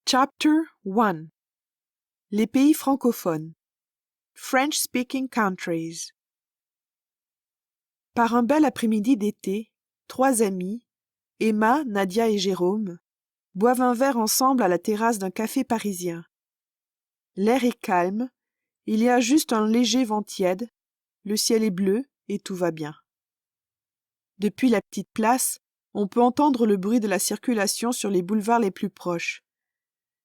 Chapter 1. Les pays francophones. French-speaking countries. Par un bel après-midi d'été, 3 amis, Emma, Nadia et Jérôme, boivent un verre ensemble à la terrasse d'un café parisien. L'air est calme, il y a juste un léger vent tiède, le ciel est bleu et tout va bien. Depuis la petite place, on peut entendre le bruit de la circulation sur les boulevards les plus proches.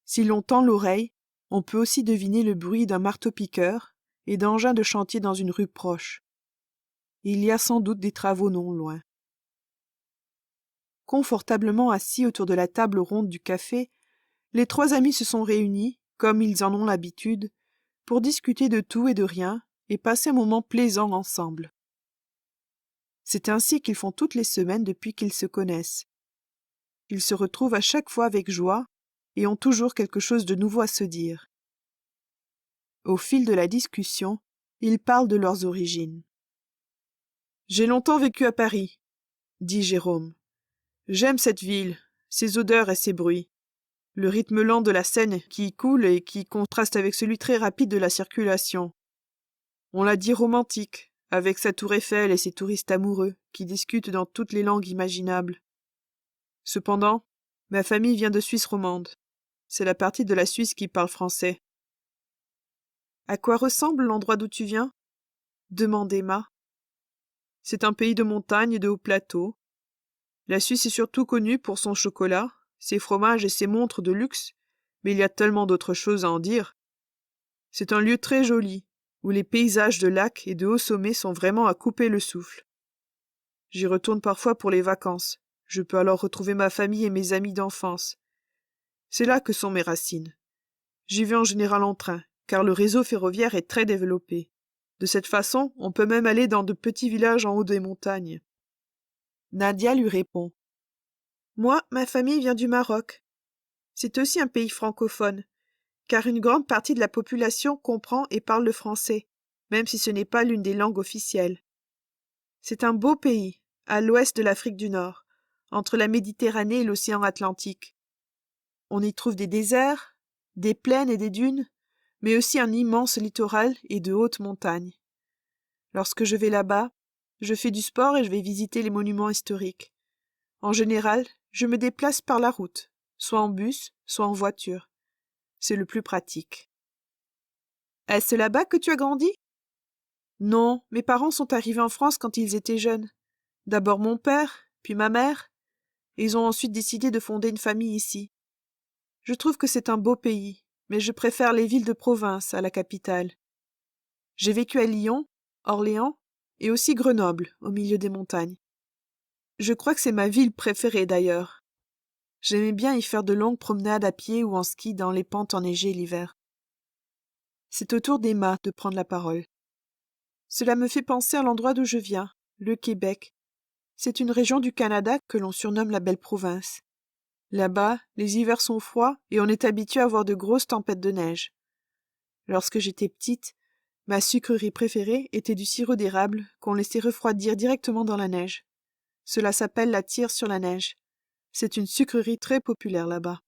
Si l'on tend l'oreille, on peut aussi deviner le bruit d'un marteau-piqueur et d'engins de chantier dans une rue proche. Il y a sans doute des travaux non loin. Confortablement assis autour de la table ronde du café, les 3 amis se sont réunis, comme ils en ont l'habitude, pour discuter de tout et de rien et passer un moment plaisant ensemble. C'est ainsi qu'ils font toutes les semaines depuis qu'ils se connaissent. Ils se retrouvent à chaque fois avec joie et ont toujours quelque chose de nouveau à se dire. Au fil de la discussion, ils parlent de leurs origines. « J'ai longtemps vécu à Paris, » dit Jérôme. « J'aime cette ville, ses odeurs et ses bruits. Le rythme lent de la Seine qui y coule et qui contraste avec celui très rapide de la circulation. On l'a dit romantique, avec sa tour Eiffel et ses touristes amoureux qui discutent dans toutes les langues imaginables. Cependant, ma famille vient de Suisse romande. C'est la partie de la Suisse qui parle français. »« À quoi ressemble l'endroit d'où tu viens ?» demande Emma. « C'est un pays de montagnes et de hauts plateaux. La Suisse est surtout connue pour son chocolat, ses fromages et ses montres de luxe, mais il y a tellement d'autres choses à en dire. C'est un lieu très joli, où les paysages de lacs et de hauts sommets sont vraiment à couper le souffle. J'y retourne parfois pour les vacances. Je peux alors retrouver ma famille et mes amis d'enfance. C'est là que sont mes racines. J'y vais en général en train, car le réseau ferroviaire est très développé. De cette façon, on peut même aller dans de petits villages en haut des montagnes. » Nadia lui répond. « Moi, ma famille vient du Maroc. C'est aussi un pays francophone, car une grande partie de la population comprend et parle le français, même si ce n'est pas l'une des langues officielles. C'est un beau pays, à l'ouest de l'Afrique du Nord, entre la Méditerranée et l'océan Atlantique. On y trouve des déserts, des plaines et des dunes, mais aussi un immense littoral et de hautes montagnes. Lorsque je vais là-bas, je fais du sport et je vais visiter les monuments historiques. En général, je me déplace par la route, soit en bus, soit en voiture. C'est le plus pratique. »« Est-ce là-bas que tu as grandi ?»« Non, mes parents sont arrivés en France quand ils étaient jeunes. D'abord mon père, puis ma mère. Et ils ont ensuite décidé de fonder une famille ici. Je trouve que c'est un beau pays, mais je préfère les villes de province à la capitale. J'ai vécu à Lyon, Orléans et aussi Grenoble, au milieu des montagnes. Je crois que c'est ma ville préférée d'ailleurs. J'aimais bien y faire de longues promenades à pied ou en ski dans les pentes enneigées l'hiver. » C'est au tour d'Emma de prendre la parole. « Cela me fait penser à l'endroit d'où je viens, le Québec. C'est une région du Canada que l'on surnomme la Belle Province. Là-bas, les hivers sont froids et on est habitué à voir de grosses tempêtes de neige. Lorsque j'étais petite, ma sucrerie préférée était du sirop d'érable qu'on laissait refroidir directement dans la neige. Cela s'appelle la tire sur la neige. C'est une sucrerie très populaire là-bas.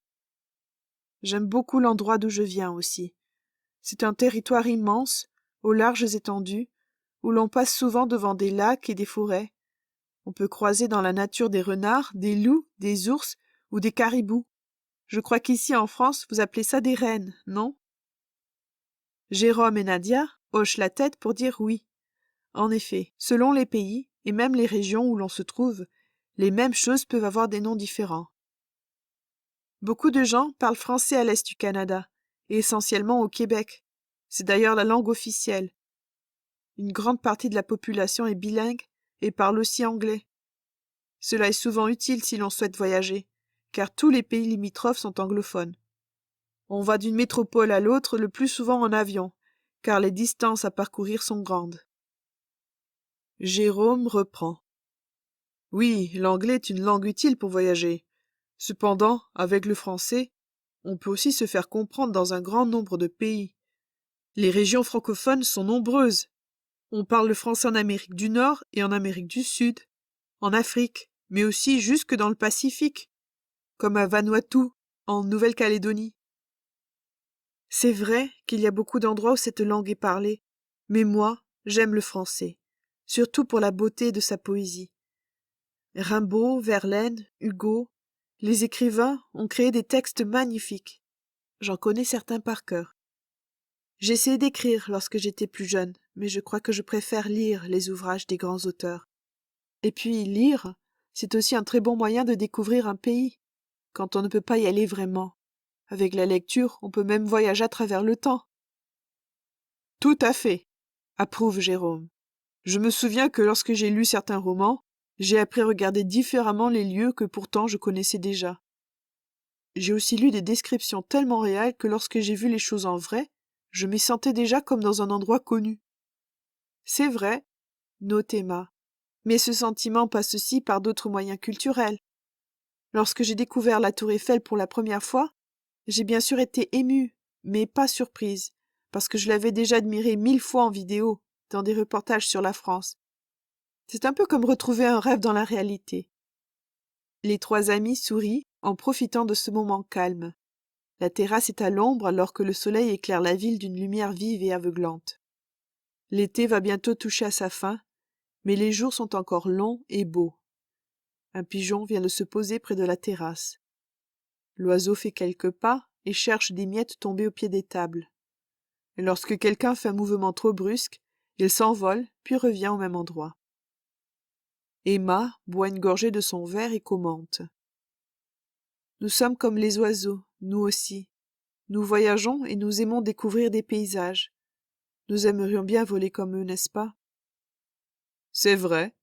J'aime beaucoup l'endroit d'où je viens aussi. C'est un territoire immense, aux larges étendues, où l'on passe souvent devant des lacs et des forêts. On peut croiser dans la nature des renards, des loups, des ours ou des caribous. Je crois qu'ici en France, vous appelez ça des rennes, non ?» Jérôme et Nadia hochent la tête pour dire oui. En effet, selon les pays et même les régions où l'on se trouve, les mêmes choses peuvent avoir des noms différents. Beaucoup de gens parlent français à l'est du Canada, et essentiellement au Québec. C'est d'ailleurs la langue officielle. Une grande partie de la population est bilingue et parle aussi anglais. Cela est souvent utile si l'on souhaite voyager, car tous les pays limitrophes sont anglophones. On va d'une métropole à l'autre le plus souvent en avion, car les distances à parcourir sont grandes. Jérôme reprend. « Oui, l'anglais est une langue utile pour voyager. Cependant, avec le français, on peut aussi se faire comprendre dans un grand nombre de pays. Les régions francophones sont nombreuses. On parle le français en Amérique du Nord et en Amérique du Sud, en Afrique, mais aussi jusque dans le Pacifique. comme à Vanuatu, en Nouvelle-Calédonie. C'est vrai qu'il y a beaucoup d'endroits où cette langue est parlée, mais moi, j'aime le français, surtout pour la beauté de sa poésie. Rimbaud, Verlaine, Hugo, les écrivains ont créé des textes magnifiques. J'en connais certains par cœur. J'ai essayé d'écrire lorsque j'étais plus jeune, mais je crois que je préfère lire les ouvrages des grands auteurs. Et puis, lire, c'est aussi un très bon moyen de découvrir un pays, quand on ne peut pas y aller vraiment. Avec la lecture, on peut même voyager à travers le temps. Tout à fait, approuve Jérôme. Je me souviens que lorsque j'ai lu certains romans, j'ai appris à regarder différemment les lieux que pourtant je connaissais déjà. J'ai aussi lu des descriptions tellement réelles que lorsque j'ai vu les choses en vrai, je m'y sentais déjà comme dans un endroit connu. C'est vrai, note Emma, mais ce sentiment passe aussi par d'autres moyens culturels. Lorsque j'ai découvert la Tour Eiffel pour la première fois, j'ai bien sûr été émue, mais pas surprise, parce que je l'avais déjà admirée 1000 fois en vidéo, dans des reportages sur la France. C'est un peu comme retrouver un rêve dans la réalité. Les trois amis sourient en profitant de ce moment calme. La terrasse est à l'ombre alors que le soleil éclaire la ville d'une lumière vive et aveuglante. L'été va bientôt toucher à sa fin, mais les jours sont encore longs et beaux. Un pigeon vient de se poser près de la terrasse. L'oiseau fait quelques pas et cherche des miettes tombées au pied des tables. Et lorsque quelqu'un fait un mouvement trop brusque, il s'envole puis revient au même endroit. Emma boit une gorgée de son verre et commente. Nous sommes comme les oiseaux, nous aussi. Nous voyageons et nous aimons découvrir des paysages. Nous aimerions bien voler comme eux, n'est-ce pas? C'est vrai,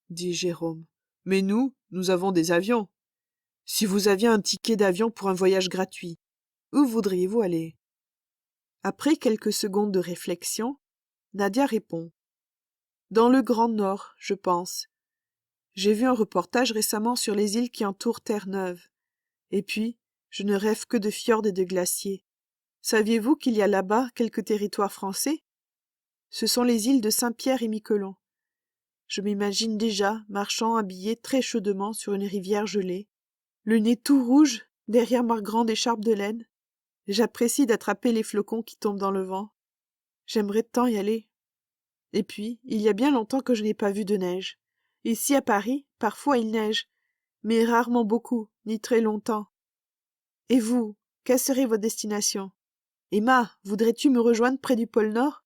dit Jérôme. Mais nous avons des avions. Si vous aviez un ticket d'avion pour un voyage gratuit, où voudriez-vous aller? Après quelques secondes de réflexion, Nadia répond. Dans le Grand Nord, je pense. J'ai vu un reportage récemment sur les îles qui entourent Terre-Neuve. Et puis, je ne rêve que de fjords et de glaciers. Saviez-vous qu'il y a là-bas quelques territoires français? Ce sont les îles de Saint-Pierre et Miquelon. Je m'imagine déjà marchant habillé très chaudement sur une rivière gelée, le nez tout rouge derrière ma grande écharpe de laine. J'apprécie d'attraper les flocons qui tombent dans le vent. J'aimerais tant y aller. Et puis, il y a bien longtemps que je n'ai pas vu de neige. Ici à Paris, parfois il neige, mais rarement beaucoup, ni très longtemps. Et vous, quelle serait votre destination? Emma, voudrais-tu me rejoindre près du pôle Nord?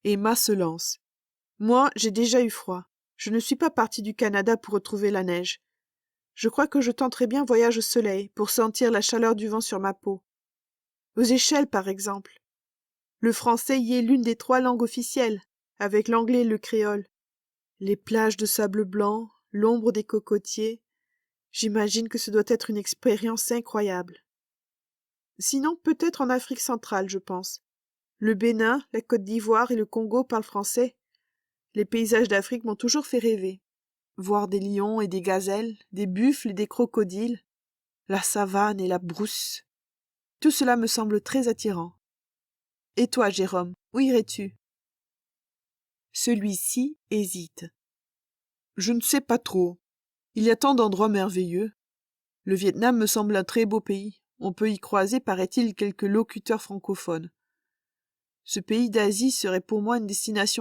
Emma se lance. Moi, j'ai déjà eu froid. Je ne suis pas partie du Canada pour retrouver la neige. Je crois que je tenterais bien un voyage au soleil pour sentir la chaleur du vent sur ma peau. Aux Échelles, par exemple. Le français y est l'une des 3 langues officielles, avec l'anglais et le créole. Les plages de sable blanc, l'ombre des cocotiers. J'imagine que ce doit être une expérience incroyable. Sinon, peut-être en Afrique centrale, je pense. Le Bénin, la Côte d'Ivoire et le Congo parlent français. Les paysages d'Afrique m'ont toujours fait rêver. Voir des lions et des gazelles, des buffles et des crocodiles, la savane et la brousse. Tout cela me semble très attirant. Et toi, Jérôme, où irais-tu? Celui-ci hésite. Je ne sais pas trop. Il y a tant d'endroits merveilleux. Le Vietnam me semble un très beau pays. On peut y croiser, paraît-il, quelques locuteurs francophones. Ce pays d'Asie serait pour moi une destination